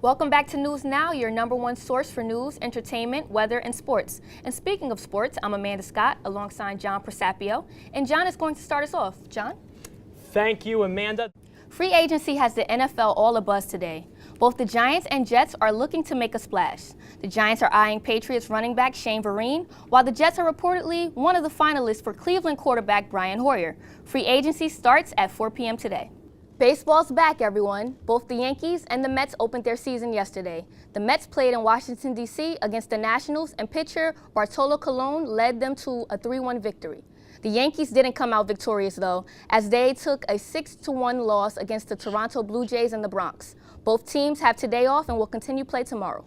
Welcome back to News Now, your #1 source for news, entertainment, weather, and sports. And speaking of sports, I'm Amanda Scott alongside John Presapio. And John is going to start us off. John? Thank you, Amanda. Free agency has the NFL all abuzz today. Both the Giants and Jets are looking to make a splash. The Giants are eyeing Patriots running back Shane Vereen, while the Jets are reportedly one of the finalists for Cleveland quarterback Brian Hoyer. Free agency starts at 4 p.m. today. Baseball's back, everyone. Both the Yankees and the Mets opened their season yesterday. The Mets played in Washington, D.C. against the Nationals, and pitcher Bartolo Colon led them to a 3-1 victory. The Yankees didn't come out victorious, though, as they took a 6-1 loss against the Toronto Blue Jays in the Bronx. Both teams have today off and will continue play tomorrow.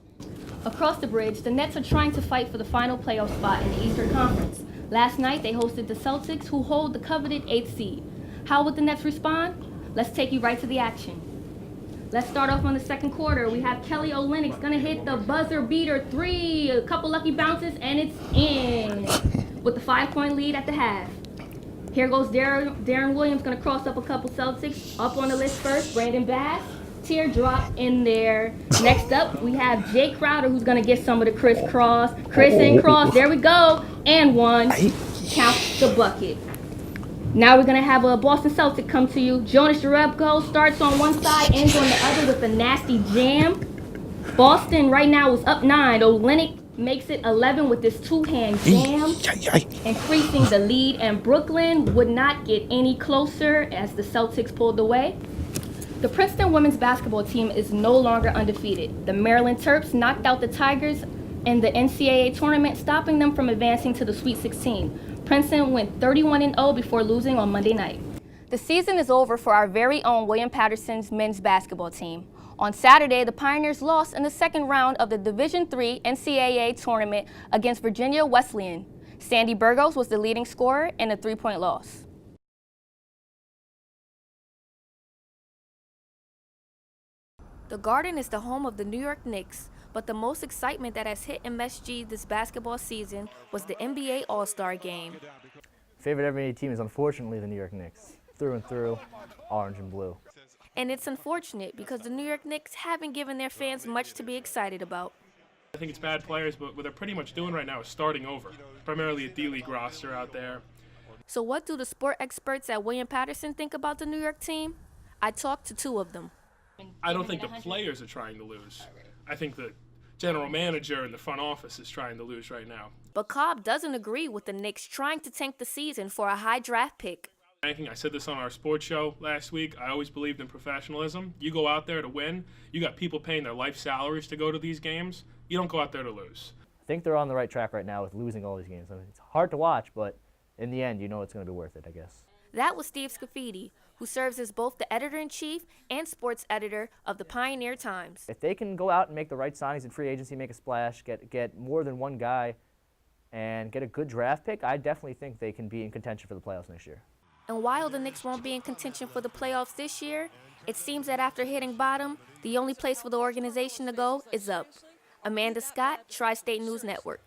Across the bridge, the Nets are trying to fight for the final playoff spot in the Eastern Conference. Last night, they hosted the Celtics, who hold the coveted 8th seed. How would the Nets respond? Let's take you right to the action. Let's start off on the second quarter. We have Kelly Olynyk's gonna hit the buzzer beater three, a couple lucky bounces, and it's in with the 5-point lead at the half. Here goes Darren Williams, gonna cross up a couple Celtics. Up on the list first, Brandon Bass, teardrop in there. Next up, we have Jay Crowder, who's gonna get some of the crisscross. Chris and cross, there we go, and one. Count the bucket. Now we're going to have a Boston Celtic come to you. Jonas Jerebko starts on one side, ends on the other with a nasty jam. Boston right now is up 9. Olynyk makes it 11 with this two-hand jam, increasing the lead. And Brooklyn would not get any closer as the Celtics pulled away. The Princeton women's basketball team is no longer undefeated. The Maryland Terps knocked out the Tigers in the NCAA tournament, stopping them from advancing to the Sweet 16. Princeton went 31-0 before losing on Monday night. The season is over for our very own William Paterson's men's basketball team. On Saturday, the Pioneers lost in the second round of the Division III NCAA tournament against Virginia Wesleyan. Sandy Burgos was the leading scorer in a 3-point loss. The Garden is the home of the New York Knicks, but the most excitement that has hit MSG this basketball season was the NBA All-Star Game. Favorite NBA team is unfortunately the New York Knicks. Through and through, orange and blue. And it's unfortunate because the New York Knicks haven't given their fans much to be excited about. I think it's bad players, but what they're pretty much doing right now is starting over. Primarily a D-League roster out there. So what do the sport experts at William Paterson think about the New York team? I talked to 2 of them. I don't think the players are trying to lose. I think the general manager and the front office is trying to lose right now. But Cobb doesn't agree with the Knicks trying to tank the season for a high draft pick. I said this on our sports show last week. I always believed in professionalism. You go out there to win. You got people paying their life salaries to go to these games. You don't go out there to lose. I think they're on the right track right now with losing all these games. I mean, it's hard to watch, but in the end, you know it's going to be worth it, I guess. That was Steve Scafidi, who serves as both the editor-in-chief and sports editor of the Pioneer Times. If they can go out and make the right signings in free agency, make a splash, get more than one guy, and get a good draft pick, I definitely think they can be in contention for the playoffs next year. And while the Knicks won't be in contention for the playoffs this year, it seems that after hitting bottom, the only place for the organization to go is up. Amanda Scott, Tri-State News Network.